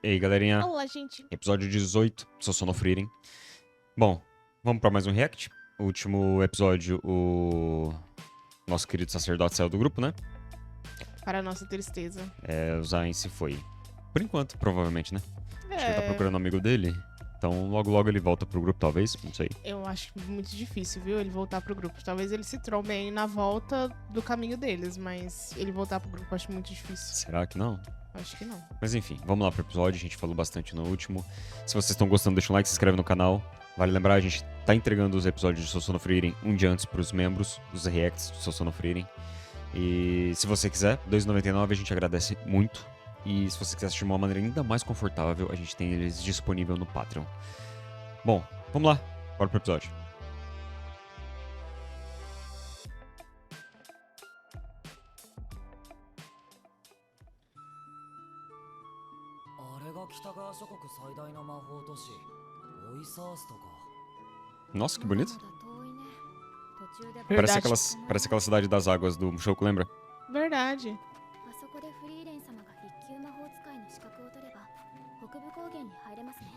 E aí, galerinha? Olá, gente. Episódio 18, sou Sonofrieren. Bom, vamos pra mais um react. O último episódio, o nosso querido sacerdote saiu do grupo, né? Para a nossa tristeza. O Zayn se foi. Por enquanto, provavelmente, né? Acho que ele tá É, procurando um amigo dele. Então, logo logo ele volta pro grupo, talvez. Não sei. eu acho muito difícil, viu? Ele voltar pro grupo. Talvez ele se trombe aí na volta do caminho deles, mas ele voltar pro grupo eu acho muito difícil. Será que não? Acho que não. Mas enfim, vamos lá pro episódio. A gente falou bastante no último. Se vocês estão gostando, deixa um like, se inscreve no canal. Vale lembrar, a gente tá entregando os episódios de Sou Sonofrieren um dia antes pros membros dos reacts de Sou Sonofrieren. E se você quiser, R$2,99, a gente agradece muito. E se você quiser assistir de uma maneira ainda mais confortável, a gente tem eles disponível no Patreon. Bom, vamos lá. Bora pro episódio. Nossa, que bonito. Parece Verdade. aquela cidade das águas do Mushoku, lembra? Verdade.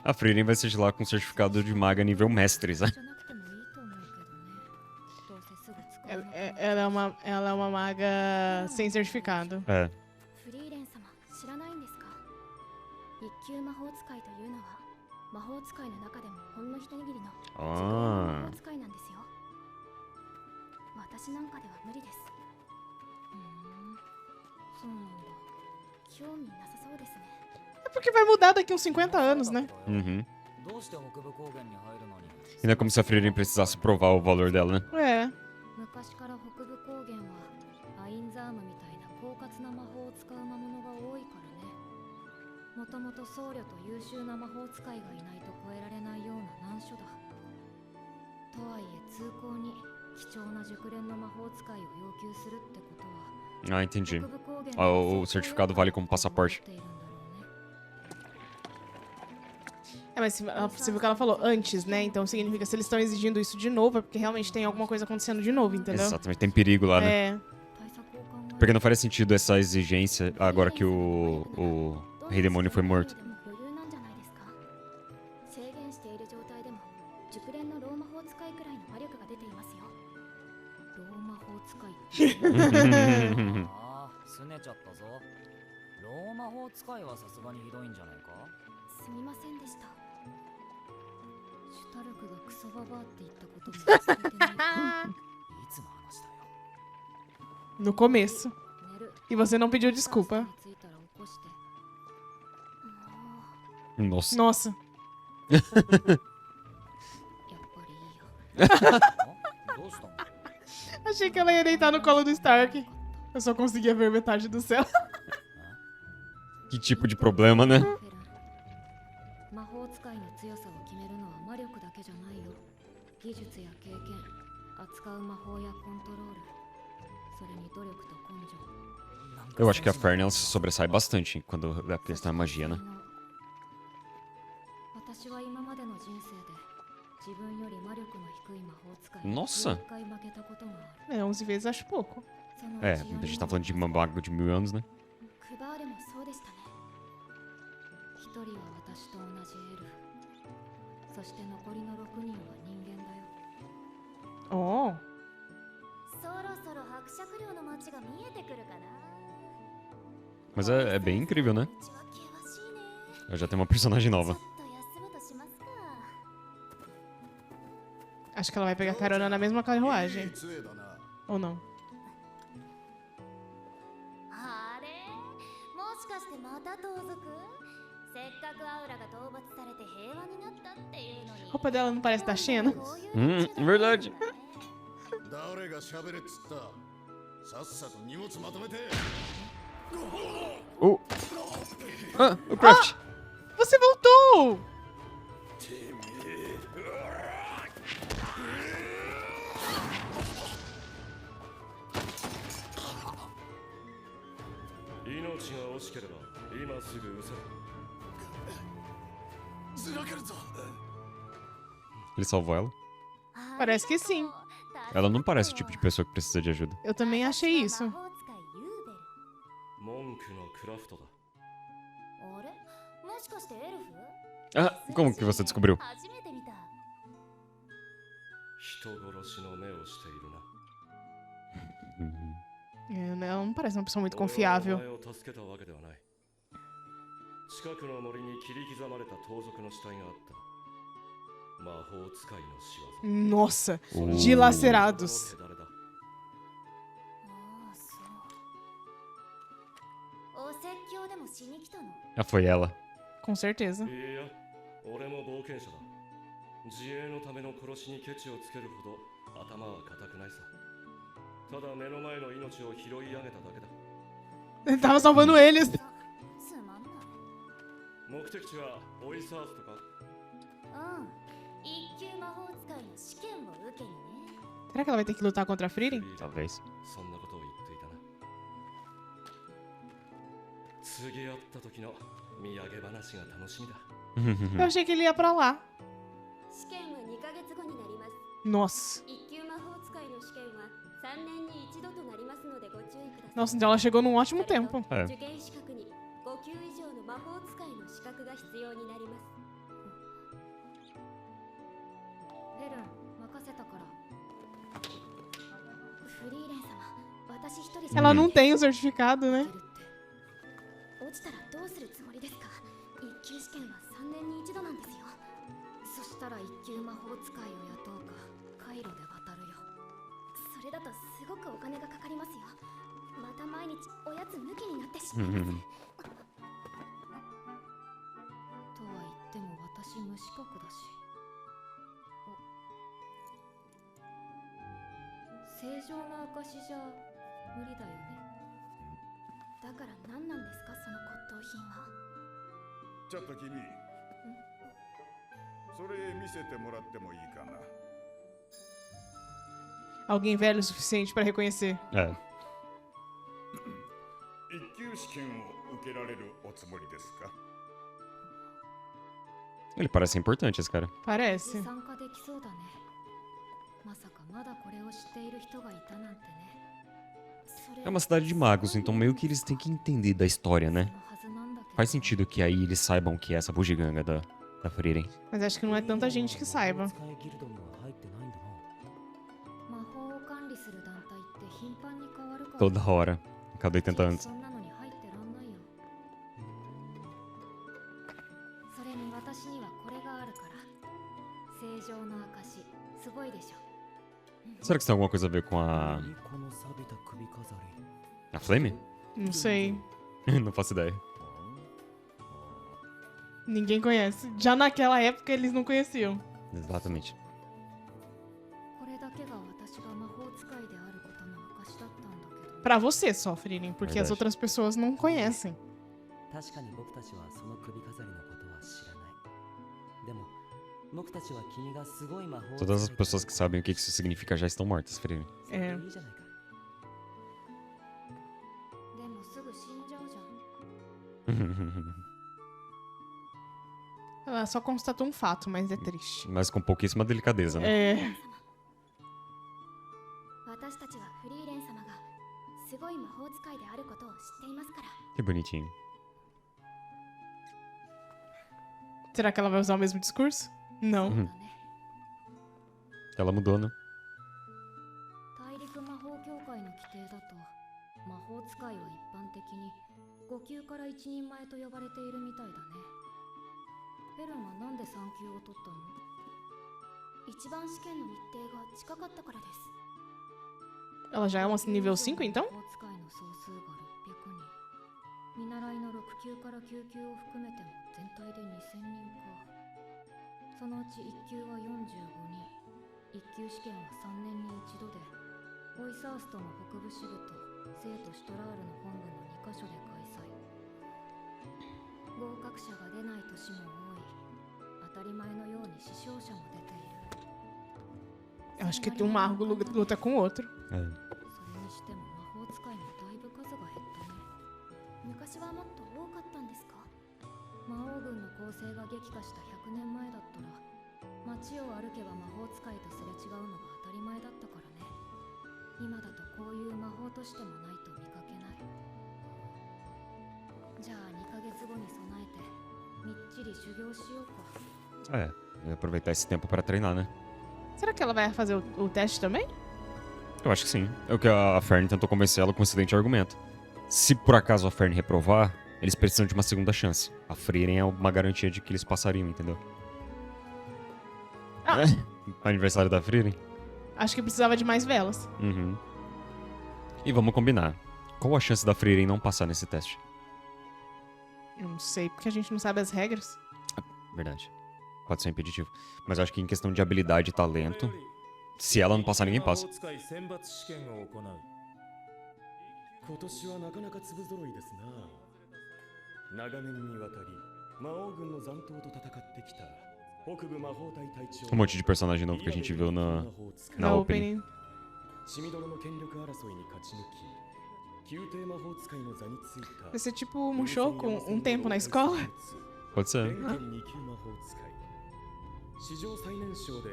A Frieren vai ser de lá com certificado de maga nível mestres, né? Ela é uma maga sem certificado. É. フリーレン様知らないんですか一級魔法使いというのは魔法使いの中でもほんの一握りの熟練の魔法使いなんですよ私なんかでは無理ですそうなんだ興味なさそうですね É porque vai mudar daqui uns 50 anos, né? Uhum. E não é como se a Frieren precisasse provar o valor dela, né? É. 昔から北部高原はアインザームみたいな狡猾な魔法を使う魔物が多いからねもともと僧侶と優秀な魔法使いがいないと越えられないような難所だとはいえ通行に貴重な熟練の魔法使いを要求するってことは Ah, entendi. 北部高原 Ah, o certificado vale como passaporte. É, mas você viu que ela falou antes, né? Então significa que se eles estão exigindo isso de novo, é porque realmente tem alguma coisa acontecendo de novo, entendeu? Exatamente, tem perigo lá, né? É. Porque não faria sentido essa exigência agora que o Rei Demônio foi morto. 制限している状態でも熟練のロー魔法使いくらいの魔力が出ていますよロー魔法使いああ、すねちゃったぞ。ロー魔法使いはさすがにひどいんじゃないか。すみませんでしたシュタルクがクソババアって言ったことも忘れてないいつの話だよ。 No começo. 寝る E você não pediu desculpa. に着いたら起こしてもう Nossa. Nossa. やっぱりいいよどうしたの？ Achei que ela ia deitar no colo do Stark. Eu só conseguia ver metade do céu. Que tipo de problema, né? フェラン魔法使いの強さを決めるのは魔力だけじゃないよ技術や経験扱う魔法やコントロールそれに努力と根性 Eu acho que a Fern ela se sobressai bastante quando a questão é magia, né? 私は今までの人生で自分より魔力の低い魔法使い Nossa! 10回負けたことがある É, 11 vezes acho pouco. そのう É, ち a 4 gente tá falando de uma maga de 1000 anos, né? クバールもそうでしたね一人は私と同じエルフそして残りの6人は人間だよ Oh. そろそろ伯爵領の街が見えてくるかな Mas é bem incrível, né? Eu já tenho uma personagem nova. Acho que ela vai pegar carona na mesma carruagem. Ou não? あれもしかしてまた盗賊せっかくアウラが討伐されて平和になったっていうのに A roupa dela não parece da Xena? Verdade. 誰が喋れっつったさっさと荷物まとめて Oh! Ah, o Craft! Você voltou! 命が惜しければ今すぐ失せずらけるぞ Ele salvou ela? Parece que sim. Ela não parece o tipo de pessoa que precisa de ajuda. Eu também achei isso. 文句のクラフトだあれもししかしてエルフ？ Ah, como que você descobriu? 初めて見た。人殺しの目をしているな。 É, né, ela não parece uma pessoa muito 俺は confiável. お前を助けたわけではない。近くの森に切り刻まれた盗賊の死体があった。魔法使いの仕業。 Nossa, Oh. dilacerados. 手だれだ。ああ、そう。お説教でもしに来たの？ Ah, foi ela. Com certeza. いや、俺も冒険者だ。自衛のための殺しにケチをつけるほど頭は固くないさ。ただ目の前の命を拾い上げただけだ。 Ele tava salvando eles. つまんない。目的地はオイサースとか。うん。一級魔法使いの試験を受けにね。 Será que ela vai ter que lutar contra a Frieren? Talvez. そんなことを言っていたな。次会った時の土産話が楽しみだ。 Eu achei que ele ia pra lá. 試験は2ヶ月後になります。 Nossa. 一級魔法使いの試験は3年に一度となりますのでご注意ください。 Nossa, então ela chegou num ótimo tempo. え受験資格に5級以上の魔法使いの資格が必要になります。ヘルン、任せたから。フリーレン様、私一人じゃ Ela não tem o certificado, né? 落ちたらどうするつもりですか？一級試験は3年に一度なんですよ。そしたら一級魔法使いを雇うか、回路で渡るよ。それだとすごくお金がかかりますよ。また毎日おやつ抜きになってしまいます。とは言っても私無資格だし。正常な証じゃ無理だよね。だから何なんですかその骨董品は。ちょっと君、それ見せてもらってもいいかな。 Alguém velho o suficiente pra reconhecer. É. 一級試験を受けられるおつもりですか？ Ele parece importante, esse cara. Parece. 参加できそうだね。まさかまだこれを知っている人がいたなんてね。 É uma cidade de magos, então meio que eles têm que entender da história, né? Faz sentido que aí eles saibam que é essa bugiganga da Frieren. Mas acho que não é tanta gente que saiba. 使いギルドには入ってないんだな。魔法を管理する団体って頻繁に変わるから。 Toda hora. A cada 80 anos. そんなのに入ってらんないよ。それに私にはこれがあるから。正常の証、すごいでしょ。 Será que isso tem alguma coisa a ver com a. 何この錆びた首飾り。 A Flame? Não sei. Não faço ideia. Ninguém conhece. Já naquela época eles não conheciam. Exatamente. これだけが私が魔法使いであることの証だったんだけど。 Pra você só, Frieren, porque as Verdade. outras pessoas não conhecem. 確かに僕たちはその首飾りのことは知らない。でも僕たちは君がすごい魔法 Todas as pessoas que sabem o que isso significa já estão mortas, Frieren. É. いいじゃないか。でもすぐ死んじゃうじゃん。 Ela só constatou um fato, mas é triste. Mas com pouquíssima delicadeza, né? É. 私たちはフリーレン様がすごい魔法使いであることを知っていますから。 Que bonitinho. Será que ela vai usar o mesmo discurso? Não. だね。 Ela mudou, né? 大陸魔法協会の規定だと魔法使いは一般的に5級から一人前と呼ばれているみたいだね。ヘルンはなんで3級を取ったの？一番試験の日程が近かったからです。 Ela já é uma nível 5, então? 魔法使いの総数が600人。見習いの6級から9級を含めても全体で2000人か。そのうち1級は45人。1級試験は3年に一度で、オイサーストの北部支部と聖都シュトラールの本部の2カ所で開催。合格者が出ない年も多い。当たり前のように死傷者も出ている。 Eu acho que tem um mago luta com outro. É. それにしても魔法使いもだいぶ数が減ったね。昔はもっと多かったんですか？魔王軍の構成が激化した100年前だったら、街を歩けば魔法使いとすれ違うのが当たり前だったからね。今だとこういう魔法としてもないと見かけない。じゃあ2ヶ月後に備えて3り修行しようか。 É, eu ia aproveitar esse tempo pra treinar, né? Será que ela vai fazer o teste também? Eu acho que sim. É o que a Fern tentou convencer ela com um excelente argumento. Se por acaso a Fern reprovar, eles precisam de uma segunda chance. A Frieren é uma garantia de que eles passariam, entendeu? Ah. Aniversário da Frieren? Acho que precisava de mais velas. Uhum. E vamos combinar. Qual a chance da Frieren não passar nesse teste? Eu não sei, porque a gente não sabe as regras. Verdade. Pode ser impeditivo. Mas eu acho que em questão de habilidade e talento, se ela não passar, ninguém passa. 今年はなかなか粒揃いですな。長年にわたり魔王軍の残党と戦ってきた北部魔法隊隊長 Um monte de personagem novo que a gente viu na opening. シミドロの権力争いに勝ち抜き宮廷魔法使いの座についた Vai ser tipo um Mushoku um tempo na escola. Pode ser. 連剣2級魔法使い史上最年少で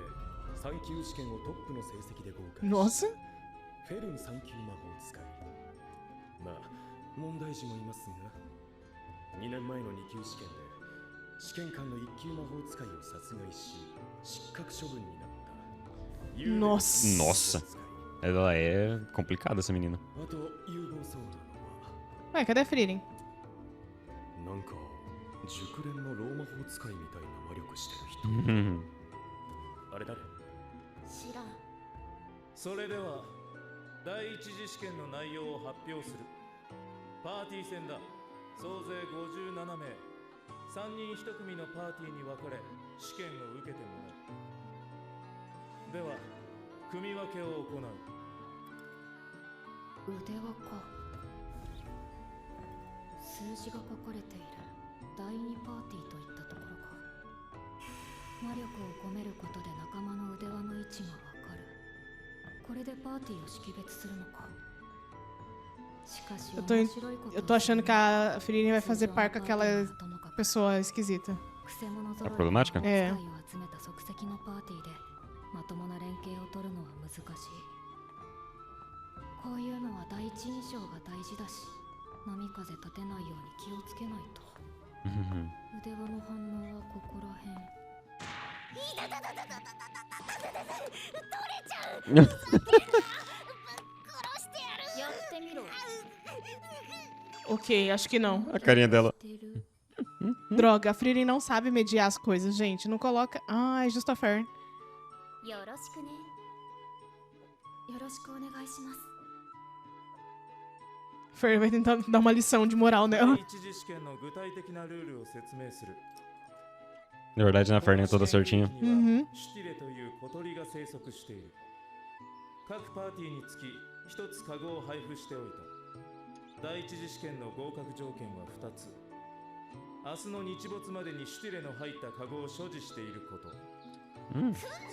3級試験をトップの成績で合格し Nossa. フェルン3級魔法使いまあ問題児もいますが2年前の2級試験で試験官の1級魔法使いを殺害し失格処分になった Nossa. Nossa. Ela é complicada, essa menina. あと有望そうなのは Ué, cadê a Frieren? なんか熟練のローマ法使いみたいな魔力してる人あれ誰知らん。それでは第一次試験の内容を発表する。パーティー戦だ。総勢57名。3人1組のパーティーに分かれ試験を受けてもらう。では組分けを行う。腕輪か。数字が書かれている。第2パーティーといったところか。魔力を込めることで仲間の腕輪の位置がわかる。これでパーティーを識別するのか。しかし Eu tô achando que a Frieren vai fazer par com aquela pessoa esquisita. É problemática? É. 集めた即席のパーティーでまともな連携を取るのは難しい。こういうのは第一印象が大事だし、波風立てないように気をつけないと。腕輪の反応はここらへん。やってみろ。 Ok, acho que não. A carinha dela. Droga, a Frieren não sabe mediar as coisas, gente. Não coloca. Ah, é justo a Fern. よろしくね。よろしくお願いします。 Fern vai tentar dar uma lição de moral 第 nela. 一次試験の具体的なルールを説明する。 Na verdade, na Fern é toda certinha. うんシュティレという小鳥が生息している。各パーティーにつき一つカゴを配布しておいた。第一次試験の合格条件は2つ。明日の日没までにシュティレの入ったカゴを所持していること。そ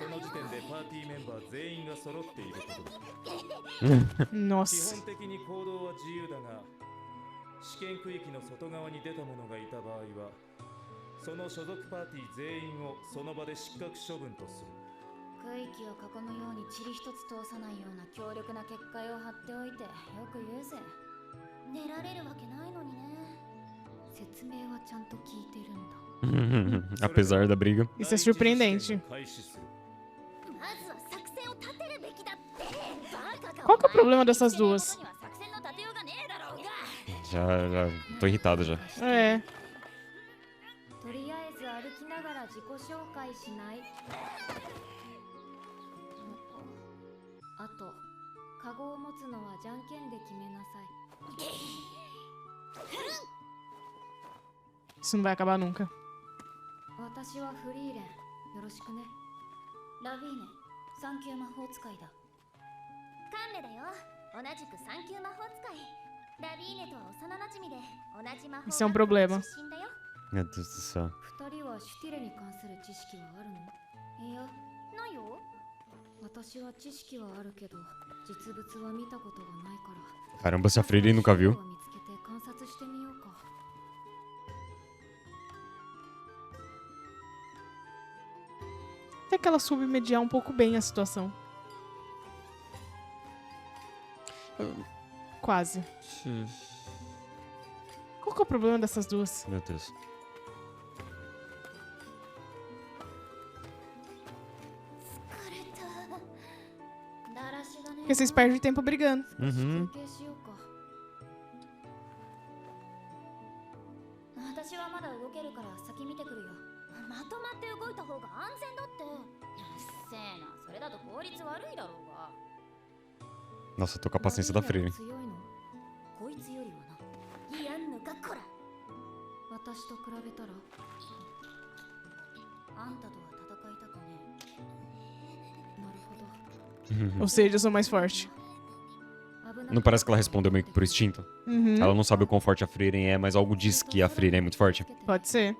の時点でパーティーメンバー全員が揃っていることだ。基 Nossa. 本的に行動は自由だが、試験区域の外側に出た者がいた場合は、その所属パーティー全員をその場で失格処分とする。区域を囲むように塵一つ通さないような強力な結界を張っておいてよく言うぜ。出られるわけないのにね。説明はちゃんと聞いてるんだ。 Apesar da briga. Isso é surpreendente. 開始する。まずは作戦を立てるべきだって。バカか。 Qual que é o problema dessas duas? 作戦の立てようがねえだろうが。 Já tô irritado já. É. とりあえず歩きながら自己紹介しない。あと、カゴを持つのはじゃんけんで決めなさい。 Isso não vai acabar nunca. 私はフリーレン。よろしくね。ラビーネ、3級魔法使いだ。カンネだよ。同じく3級魔法使い。ラビーネとは幼馴染で同じ魔法 Isso é um problema. 出身だよ。 Meu Deus do céu. 二人はシュティレに関する知識はあるの？いや、ないよ。私は知識はあるけど、実物は見たことがないから。 Caramba, se a Frieren nunca viu. 見つけて観察してみようか。 Até que ela soube mediar um pouco bem a situação. Quase. Qual que é o problema dessas duas? Meu Deus. Porque vocês perdem tempo brigando. Uhum. 私はまだ動けるから先見てくるよ。まとまって動いた方が安全だって。うっせえな、それだと効率悪いだろうが。 Nossa, eu tô com a paciência da Freire. 強いのこいつよりはな。いやんのかこら。私と比べたらあんたとは戦いたくねえ。なるほど。 Ou seja, eu sou mais forte. Não parece que ela respondeu meio que por instinto? Uhum. Ela não sabe o quão forte a Frieren é, mas algo diz que a Frieren é muito forte. Pode ser.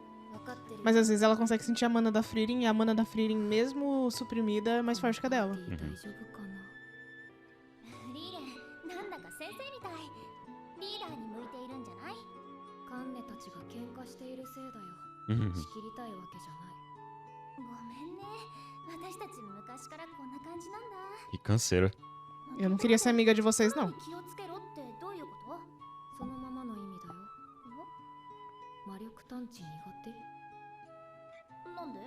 Mas às vezes ela consegue sentir a mana da Frieren, e a mana da Frieren, mesmo suprimida, é mais forte que a dela. リーレン、なんだか先生みたい。リーダーに向いているんじゃない？カンネたちが喧嘩しているせいだよ。仕切りたいわけじゃない。ごめんね。私たち昔からこんな感じなんだ。 E canseira. Eu não queria ser amiga de vocês, não. 気をつけろってどういうこと？そのままの意味だよ。魔力探知苦手？なんで？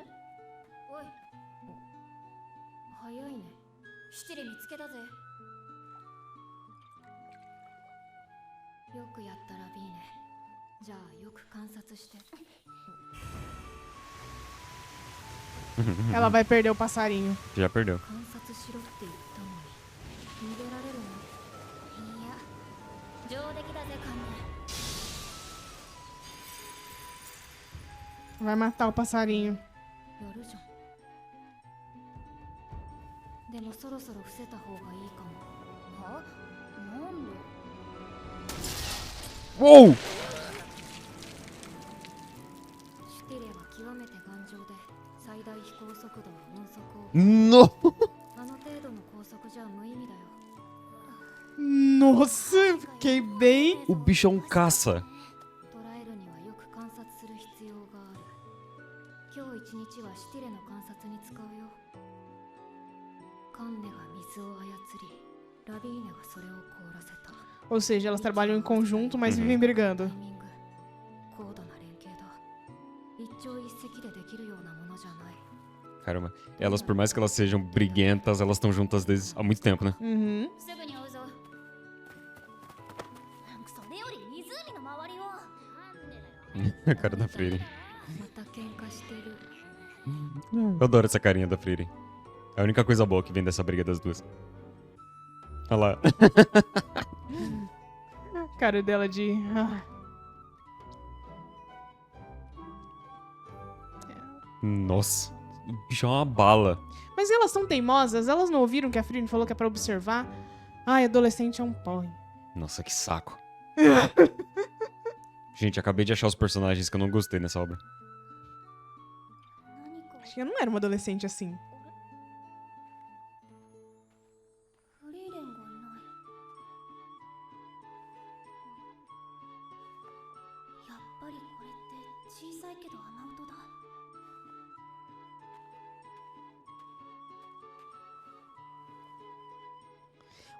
おい。早いね。七里見つけたぜ。よくやったらビーネ。じゃあよく観察して。 Ela vai perder o passarinho. Já perdeu. 観察しろって言ったのに逃げられるの？いや、上出来だぜカンネ。 Vai matar o passarinho. やるじゃん。でもそろそろ伏せた方がいいかも。は？なんで？ Uou! シュティレは極めて頑丈で最大飛行速度は音速を No! あの程度の高速じゃ無意味だよ。 Nossa, fiquei bem. O bicho é um caça. 捉えるにはよく観察する必要がある。今日一日はシュティレの観察に使うよ。カンネが水を操り、ラビーネがそれを凍らせた。 Ou seja, elas trabalham em conjunto, mas vivem brigando. タイミング、高度な連携だ。一朝一夕でできるようなものじゃない。 Caramba, elas, por mais que elas sejam briguentas, elas estão juntas desde há muito tempo, né? Uhum. すぐに追うぞ。それより湖の周りを。なんでだよ。 A cara da Frieren. また喧嘩してる。 Eu adoro essa carinha da Frieren. É a única coisa boa que vem dessa briga das duas. Olha lá. Cara dela de... ah. Nossa, o bicho é uma bala. Mas elas são teimosas? Elas não ouviram que a Frieren falou que é pra observar? Ai, adolescente é um porre. Nossa, que saco. Gente, acabei de achar os personagens que eu não gostei nessa obra. Acho que eu não era uma adolescente assim. フリーレンがいない。やっぱりこれって小さいけど穴音だ。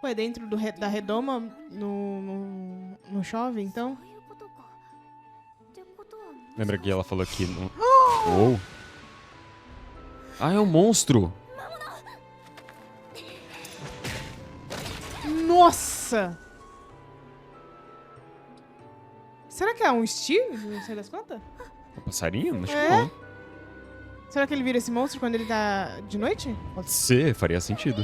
Ué, dentro da redoma não chove, então? そういうことか。ってことは Lembra que ela falou aqui no... Uou. Ah, é um monstro. Nossa! Será que é um Steve? Não sei das quantas? Um passarinho? Acho que É? não. Será que ele vira esse monstro quando ele tá de noite? Pode ser, faria sentido.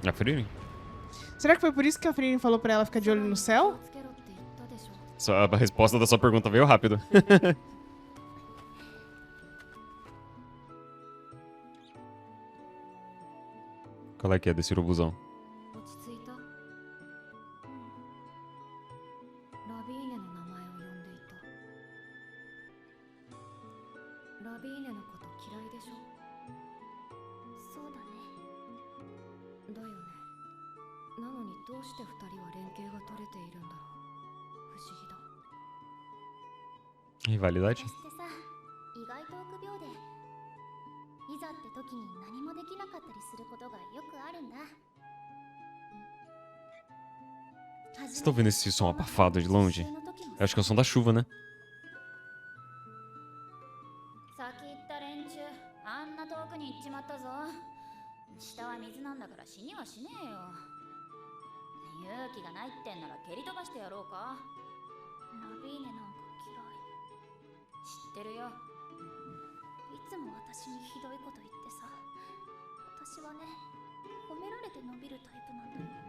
A Frieren? Será que foi por isso que a Frieren falou pra ela ficar de olho no céu? つけろって言ったでしょ。 A resposta da sua pergunta veio rápido. Qual é que é desse urubuzão? 落ち着いた？ラビーネの名前を呼んでいた。ラビーネのこと嫌いでしょ？そうだね。だよね。なのにどうして二人は連携が取れているんだろう。不思議だ。 Rivalidade? ってさ、意外と臆病で、いざって時に何もできなかったりすることがよくあるんだ。 Vocês estão vendo esse som abafado de longe? Eu acho que é o som da chuva, né? はしねえよ。勇気がないってんなら蹴り飛ばしてやろうか。ラビーネなんか嫌い。知ってるよ。いつも私にひどいこと言ってさ。私はね、褒められて伸びるタイプなんだ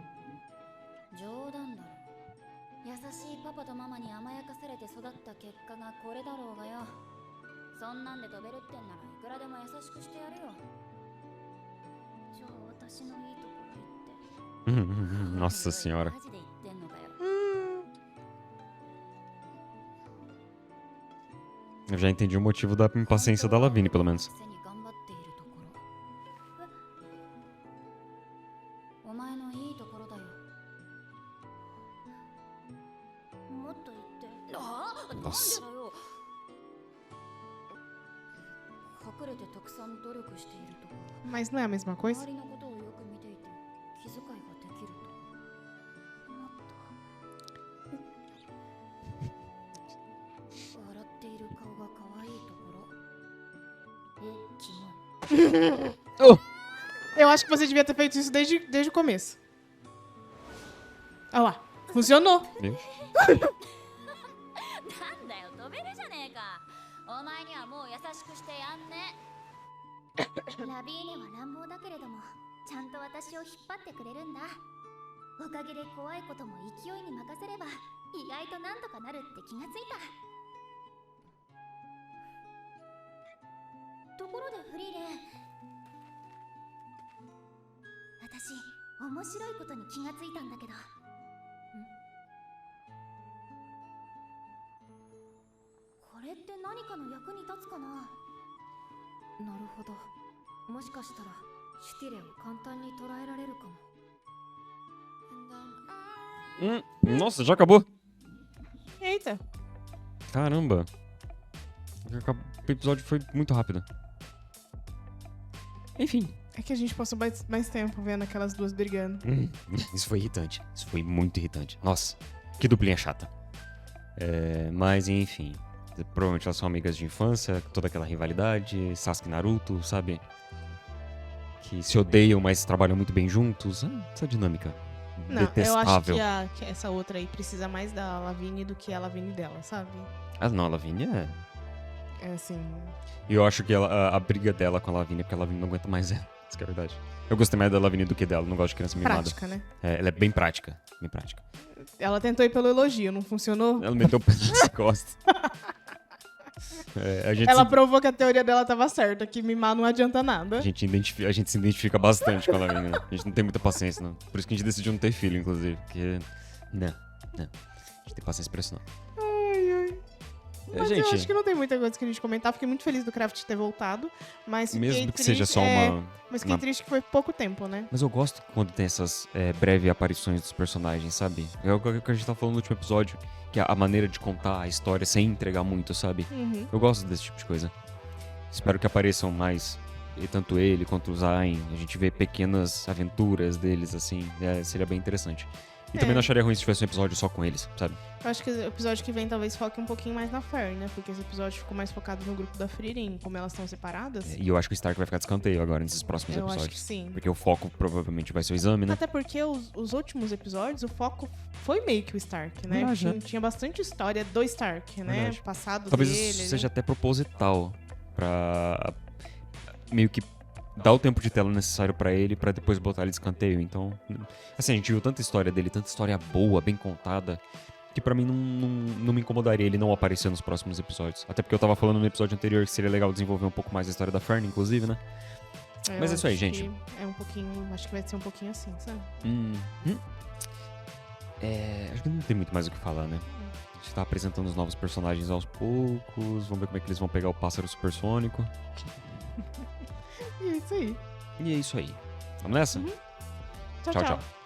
よ。冗談だろ。優しいパパとママに甘やかされて育った結果がこれだろうがよ。そんなんで飛べるってんならいくらでも優しくしてやるよ。じゃあ私のいいところ言って。 Nossa senhora. マジで言ってんのかよ。 Eu já entendi o motivo da impaciência da Lavigne, pelo menos. 頑張っているところ。お前のいいところだよ。もっと言って。なんでだよ。隠れてたくさん努力しているところ。 Mas não é a mesma coisa? 周りのことをよく見ていて気遣いができると。もっと笑っている顔が可愛いところ。キモい。 Eu acho que você devia ter feito isso desde o começo. Olha lá. Funcionou. Viu? なんだよ、飛べるじゃねえか。お前にはもう優しくしてやんね。ラビーネは乱暴だけれども、ちゃんと私を引っ張ってくれるんだ。おかげで怖いことも勢いに任せれば、意外となんとかなるって気がついた。ところでフリーレン、私、面白いことに気がついたんだけど。これって何かの役に立つかな。なるほど。もしかしたらシュティレを簡単に捉えられるかも。Nossa, já acabou? Eita. Caramba. O episódio foi muito rápido. Enfim. É que a gente passou mais tempo vendo aquelas duas brigando. Isso foi irritante. Isso foi muito irritante. Nossa, que duplinha chata. Mas enfim. Provavelmente elas são amigas de infância, toda aquela rivalidade, Sasuke e Naruto, sabe? Que se odeiam, mas trabalham muito bem juntos. Essa dinâmica Não, eu detestável. acho que essa outra aí precisa mais da Lavigne do que a Lavigne dela, sabe? Ah, não, a Lavigne é... É assim... E eu acho que a briga dela com a Lavigne é porque a Lavigne não aguenta mais ela. Isso que é verdade. Eu gostei mais da Lavigne do que dela, não gosto de criança mimada. Prática, né? Ela é bem prática, bem prática. Ela tentou ir pelo elogio, não funcionou? Ela meteu o pé nas costas. Ela provou que a teoria dela tava certa, que mimar não adianta nada. A gente se identifica bastante com a Lavigne, né? A gente não tem muita paciência, não. Por isso que a gente decidiu não ter filho, inclusive. Porque... Não. A gente tem paciência pra isso, não. Ai, ai. Mas gente, eu acho que não tem muita coisa que a gente comentar. Fiquei muito feliz do Craft ter voltado. Mas mesmo que triste, seja só uma... Mas fiquei triste que foi pouco tempo, né? Mas eu gosto quando tem essas breves aparições dos personagens, sabe? É o que a gente tava falando no último episódio. Que é a maneira de contar a história sem entregar muito, sabe? Uhum. Eu gosto desse tipo de coisa. Espero que apareçam mais, e tanto ele quanto o Zayn. A gente vê pequenas aventuras deles, assim. Seria bem interessante. E também não acharia ruim se tivesse um episódio só com eles, sabe? Eu acho que o episódio que vem talvez foque um pouquinho mais na Fern, né? Porque esse episódio ficou mais focado no grupo da Frieren, como elas estão separadas. E eu acho que o Stark vai ficar de escanteio agora nesses próximos Eu episódios. acho que sim. Porque o foco provavelmente vai ser o exame, né? Até porque os últimos episódios, o foco foi meio que o Stark, né? Verdade, né? Tinha bastante história do Stark, né? Verdade. Passado Talvez dele. isso seja até proposital pra meio que dar o tempo de tela necessário pra ele pra depois botar ele de escanteio. Então, assim, a gente viu tanta história dele, tanta história boa, bem contada, que pra mim não me incomodaria ele não aparecer nos próximos episódios. Até porque eu tava falando no episódio anterior que seria legal desenvolver um pouco mais a história da Fern, inclusive, né? Mas é isso aí, acho gente. que É um pouquinho. Acho que vai ser um pouquinho assim, sabe? Acho que não tem muito mais o que falar, né? A gente tá apresentando os novos personagens aos poucos. Vamos ver como é que eles vão pegar o pássaro supersônico. E é isso aí. E é isso aí. Vamos nessa? Tchau, Tchau, tchau. tchau.